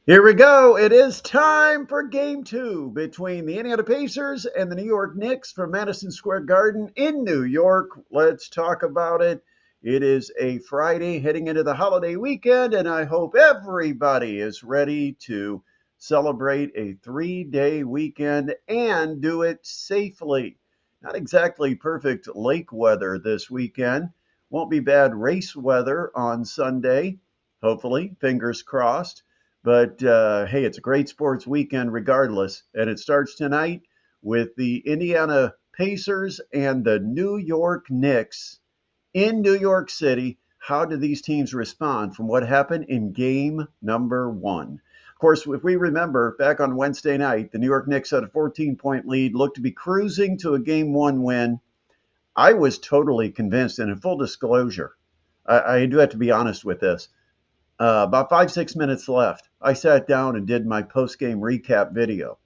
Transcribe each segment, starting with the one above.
Here we go. It is time for game two between the Indiana Pacers and the New York Knicks from Madison Square Garden in New York. Let's talk about it. It is a Friday heading into the holiday weekend, and I hope everybody is ready to celebrate a 3-day weekend and do it safely. Not exactly perfect lake weather this weekend. Won't be bad race weather on Sunday. Hopefully, fingers crossed. But hey, it's a great sports weekend regardless. And it starts tonight with the Indiana Pacers and the New York Knicks in New York City. How do these teams respond from what happened in game number one? Of course, if we remember back on Wednesday night, the New York Knicks had a 14-point lead, looked to be cruising to a game one win. I was totally convinced, and in full disclosure, I do have to be honest with this. About 5, 6 minutes left. I sat down and did my post game recap video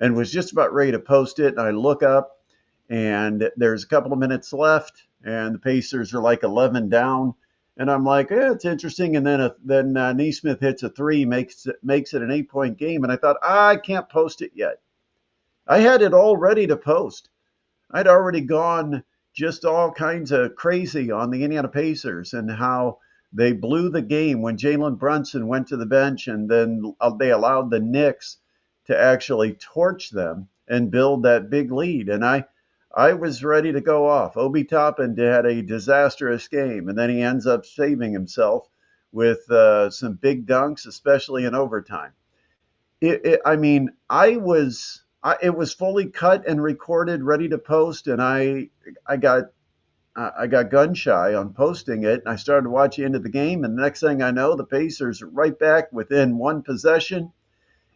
and was just about ready to post it. And I look up and there's a couple of minutes left, and the Pacers are like 11 down. And I'm like, it's interesting. And then Neesmith hits a three, makes it an 8-point game. And I thought, I can't post it yet. I had it all ready to post. I'd already gone just all kinds of crazy on the Indiana Pacers and how they blew the game when Jalen Brunson went to the bench, and then they allowed the Knicks to actually torch them and build that big lead. And I was ready to go off. Obi Toppin had a disastrous game, and then he ends up saving himself with some big dunks, especially in overtime. I mean, it was fully cut and recorded, ready to post, and I got I got gun shy on posting it. I started watching into the game, and the next thing I know, the Pacers are right back within one possession.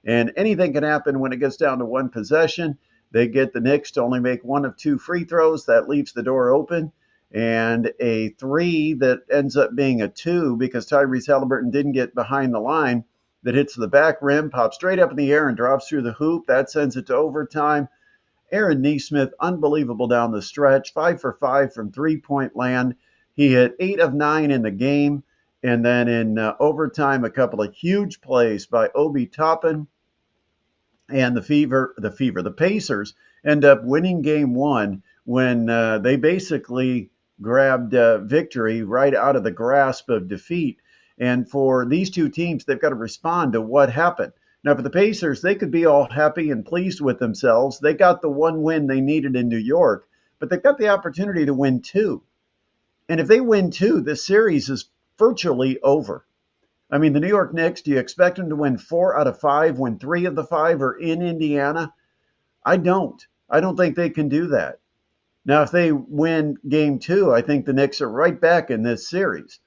And anything can happen when it gets down to one possession. They get the Knicks to only make one of two free throws. That leaves the door open. And a three that ends up being a two because Tyrese Halliburton didn't get behind the line, that hits the back rim, pops straight up in the air and drops through the hoop. That sends it to overtime. Aaron Neesmith, unbelievable down the stretch, 5 for 5 from 3-point land. He hit 8 of 9 in the game. And then in overtime, a couple of huge plays by Obi Toppin. And the Pacers end up winning game one when they basically grabbed victory right out of the grasp of defeat. And for these two teams, they've got to respond to what happened. Now, for the Pacers, they could be all happy and pleased with themselves. They got the one win they needed in New York, but they've got the opportunity to win two. And if they win two, this series is virtually over. I mean, the New York Knicks, do you expect them to win 4 out of 5 when 3 of the 5 are in Indiana? I don't. I don't think they can do that. Now, if they win game two, I think the Knicks are right back in this series.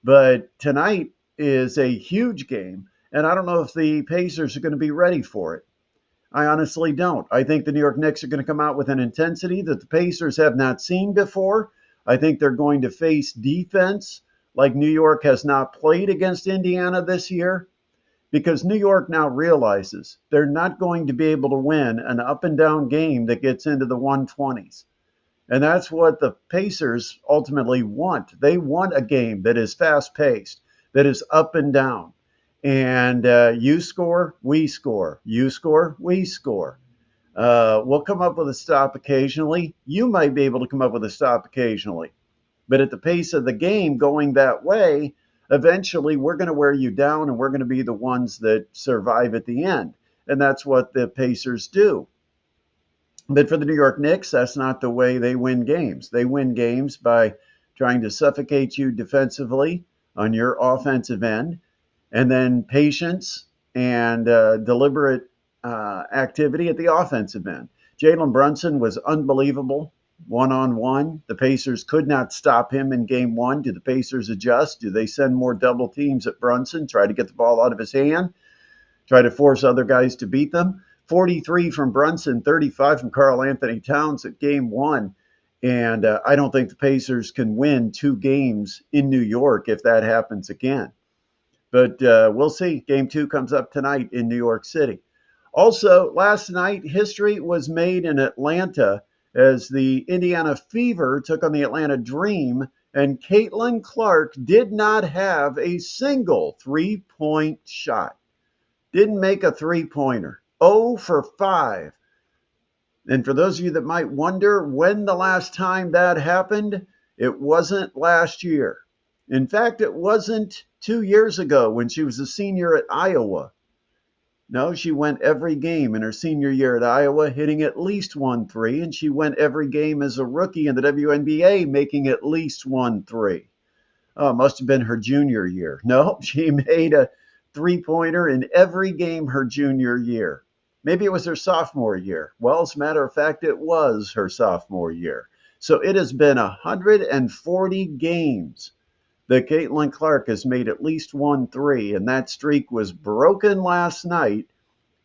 But tonight is a huge game, and I don't know if the Pacers are going to be ready for it. I honestly don't. I think the New York Knicks are going to come out with an intensity that the Pacers have not seen before. I think they're going to face defense like New York has not played against Indiana this year, because New York now realizes they're not going to be able to win an up and down game that gets into the 120s. And that's what the Pacers ultimately want. They want a game that is fast paced, that is up and down. And you score, we score. You score, we score. We'll come up with a stop occasionally. You might be able to come up with a stop occasionally. But at the pace of the game going that way, eventually we're going to wear you down and we're going to be the ones that survive at the end. And that's what the Pacers do. But for the New York Knicks, that's not the way they win games. They win games by trying to suffocate you defensively on your offensive end, and then patience and deliberate activity at the offensive end. Jalen Brunson was unbelievable one-on-one. The Pacers could not stop him in game one. Do the Pacers adjust? Do they send more double teams at Brunson, try to get the ball out of his hand, try to force other guys to beat them? 43 from Brunson, 35 from Karl Anthony Towns at game one. And I don't think the Pacers can win 2 games in New York if that happens again. But we'll see. Game 2 comes up tonight in New York City. Also, last night, history was made in Atlanta as the Indiana Fever took on the Atlanta Dream, and Caitlin Clark did not have a single 3-point shot. Didn't make a three-pointer. 0 for 5. And for those of you that might wonder when the last time that happened, it wasn't last year. In fact, it wasn't 2 years ago when she was a senior at Iowa. No, she went every game in her senior year at Iowa, hitting at least 1 3, and she went every game as a rookie in the WNBA, making at least 1 3. Oh, it must have been her junior year. No, she made a three-pointer in every game her junior year. Maybe it was her sophomore year. Well, as a matter of fact, it was her sophomore year. So it has been 140 games that Caitlin Clark has made at least 1 3, and that streak was broken last night,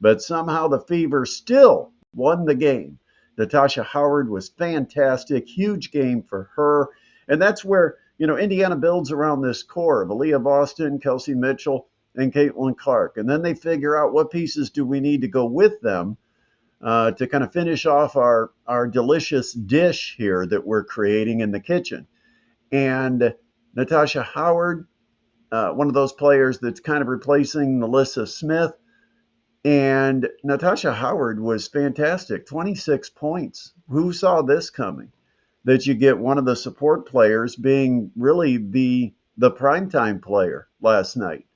but somehow the Fever still won the game. Natasha Howard was fantastic, huge game for her, and that's where Indiana builds around this core of Aaliyah Boston, Kelsey Mitchell, and Caitlin Clark, and then they figure out what pieces do we need to go with them to kind of finish off our delicious dish here that we're creating in the kitchen. And Natasha Howard, one of those players that's kind of replacing Melissa Smith. And Natasha Howard was fantastic, 26 points. Who saw this coming? That you get one of the support players being really the primetime player last night.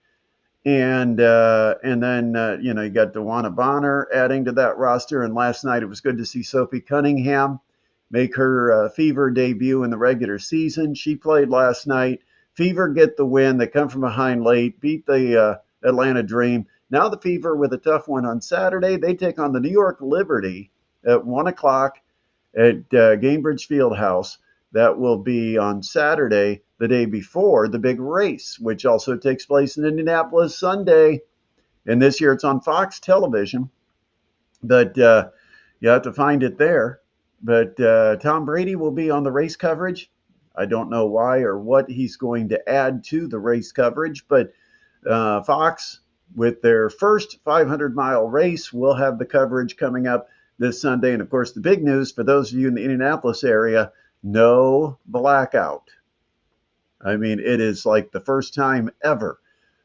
And then you got DeWanna Bonner adding to that roster. And last night it was good to see Sophie Cunningham make her Fever debut in the regular season. She played last night. Fever get the win. They come from behind late, beat the Atlanta Dream. Now the Fever with a tough one on Saturday. They take on the New York Liberty at 1 o'clock at Gainbridge Fieldhouse. That will be on Saturday, the day before the big race, which also takes place in Indianapolis Sunday. And this year it's on Fox Television. But you have to find it there. But Tom Brady will be on the race coverage. I don't know why or what he's going to add to the race coverage, but Fox, with their first 500-mile race, will have the coverage coming up this Sunday. And of course, the big news for those of you in the Indianapolis area, no blackout. I mean, it is like the first time ever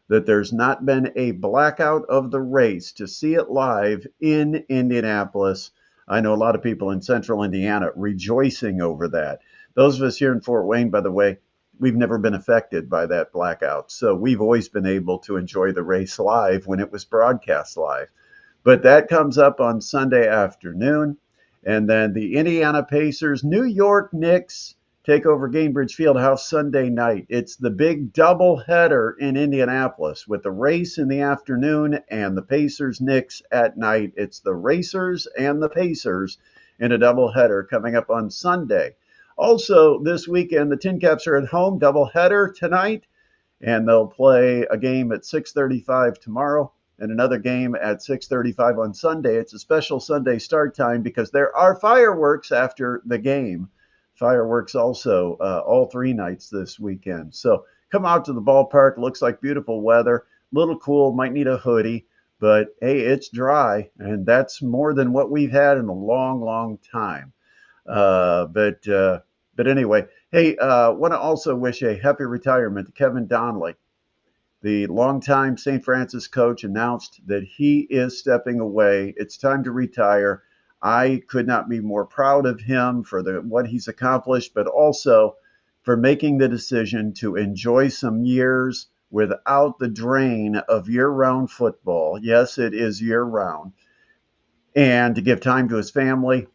that there's not been a blackout of the race to see it live in Indianapolis. I know a lot of people in central Indiana rejoicing over that. Those of us here in Fort Wayne, by the way, we've never been affected by that blackout. So we've always been able to enjoy the race live when it was broadcast live. But that comes up on Sunday afternoon. And then the Indiana Pacers, New York Knicks take over Gainbridge Fieldhouse Sunday night. It's the big doubleheader in Indianapolis with the race in the afternoon and the Pacers-Knicks at night. It's the Racers and the Pacers in a doubleheader coming up on Sunday. Also, this weekend, the Tin Caps are at home, doubleheader tonight, and they'll play a game at 6:35 tomorrow and another game at 6:35 on Sunday. It's a special Sunday start time because there are fireworks after the game. Fireworks also all 3 nights this weekend. So come out to the ballpark. Looks like beautiful weather. A little cool. Might need a hoodie. But, hey, it's dry, and that's more than what we've had in a long, long time. But anyway, hey, want to also wish a happy retirement to Kevin Donnelly. The longtime St. Francis coach announced that he is stepping away. It's time to retire. I could not be more proud of him for what he's accomplished, but also for making the decision to enjoy some years without the drain of year-round football. Yes, it is year-round. And to give time to his family.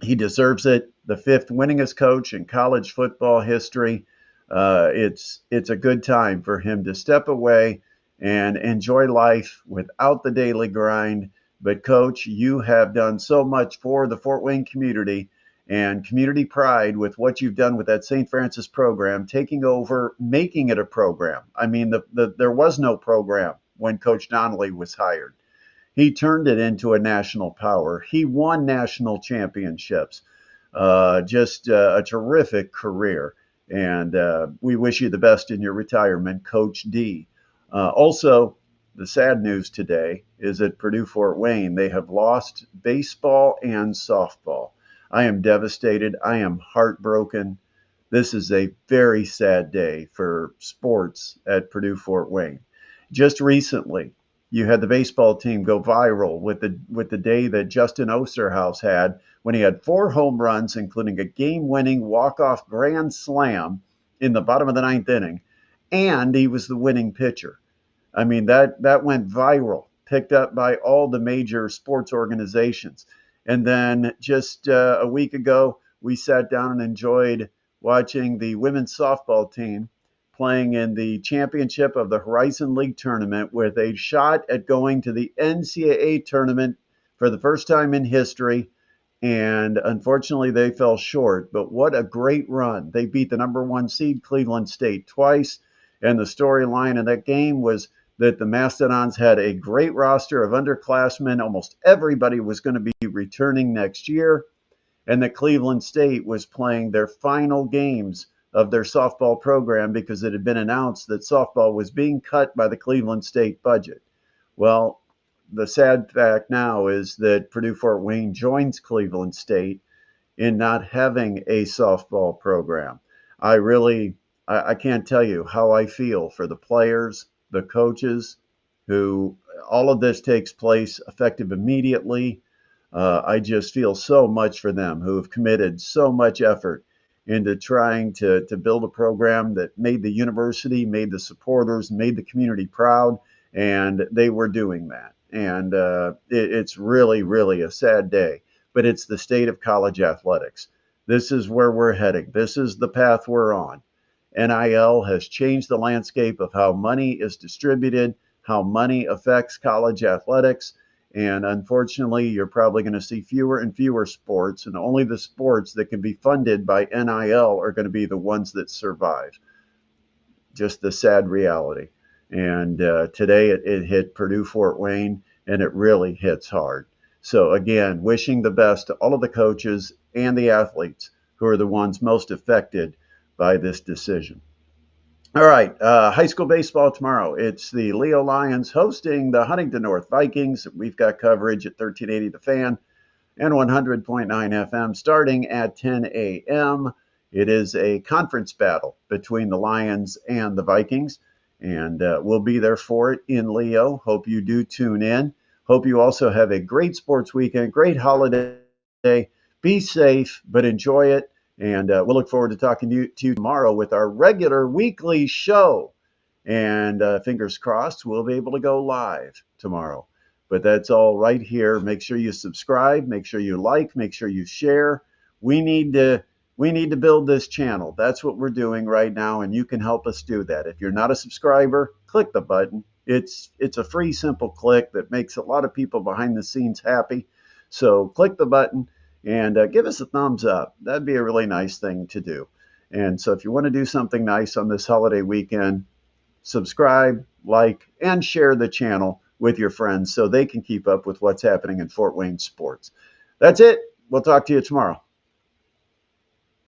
He deserves it. The 5th winningest coach in college football history. It's a good time for him to step away and enjoy life without the daily grind. But, Coach, you have done so much for the Fort Wayne community and community pride with what you've done with that St. Francis program, taking over, making it a program. I mean, there was no program when Coach Donnelly was hired. He turned it into a national power. He won national championships. Just a terrific career. And we wish you the best in your retirement, Coach D. Also, the sad news today is at Purdue Fort Wayne, they have lost baseball and softball. I am devastated. I am heartbroken. This is a very sad day for sports at Purdue Fort Wayne. Just recently, You had the baseball team go viral with the day that Justin Osterhaus had when he had 4 home runs, including a game-winning walk-off grand slam in the bottom of the ninth inning, and he was the winning pitcher. I mean, that went viral, picked up by all the major sports organizations. And then just a week ago, we sat down and enjoyed watching the women's softball team playing in the championship of the Horizon League tournament, where they shot at going to the NCAA tournament for the first time in history. And unfortunately, they fell short. But what a great run! They beat the number 1 seed, Cleveland State, twice. And the storyline in that game was that the Mastodons had a great roster of underclassmen. Almost everybody was going to be returning next year, and that Cleveland State was playing their final games of their softball program because it had been announced that softball was being cut by the Cleveland State budget. Well, the sad fact now is that Purdue Fort Wayne joins Cleveland State in not having a softball program. I really, I can't tell you how I feel for the players, the coaches, who all of this takes place effective immediately. I just feel so much for them who have committed so much effort into trying to build a program that made the university, made the supporters, made the community proud, and they were doing that. And it's really, really a sad day, but it's the state of college athletics. This is where we're heading. This is the path we're on. NIL has changed the landscape of how money is distributed, how money affects college athletics. And unfortunately, you're probably going to see fewer and fewer sports, and only the sports that can be funded by NIL are going to be the ones that survive. Just the sad reality. And today it hit Purdue Fort Wayne, and it really hits hard. So again, wishing the best to all of the coaches and the athletes who are the ones most affected by this decision. All right, high school baseball tomorrow. It's the Leo Lions hosting the Huntington North Vikings. We've got coverage at 1380 The Fan and 100.9 FM starting at 10 a.m. It is a conference battle between the Lions and the Vikings, and we'll be there for it in Leo. Hope you do tune in. Hope you also have a great sports weekend, great holiday. Be safe, but enjoy it. And we'll look forward to talking to you tomorrow with our regular weekly show. And fingers crossed, we'll be able to go live tomorrow. But that's all right here. Make sure you subscribe. Make sure you like. Make sure you share. We need to build this channel. That's what we're doing right now, and you can help us do that. If you're not a subscriber, click the button. It's a free, simple click that makes a lot of people behind the scenes happy. So click the button and give us a thumbs up. That'd be a really nice thing to do. And so if you want to do something nice on this holiday weekend, subscribe, like, and share the channel with your friends so they can keep up with what's happening in Fort Wayne sports. That's it. We'll talk to you tomorrow.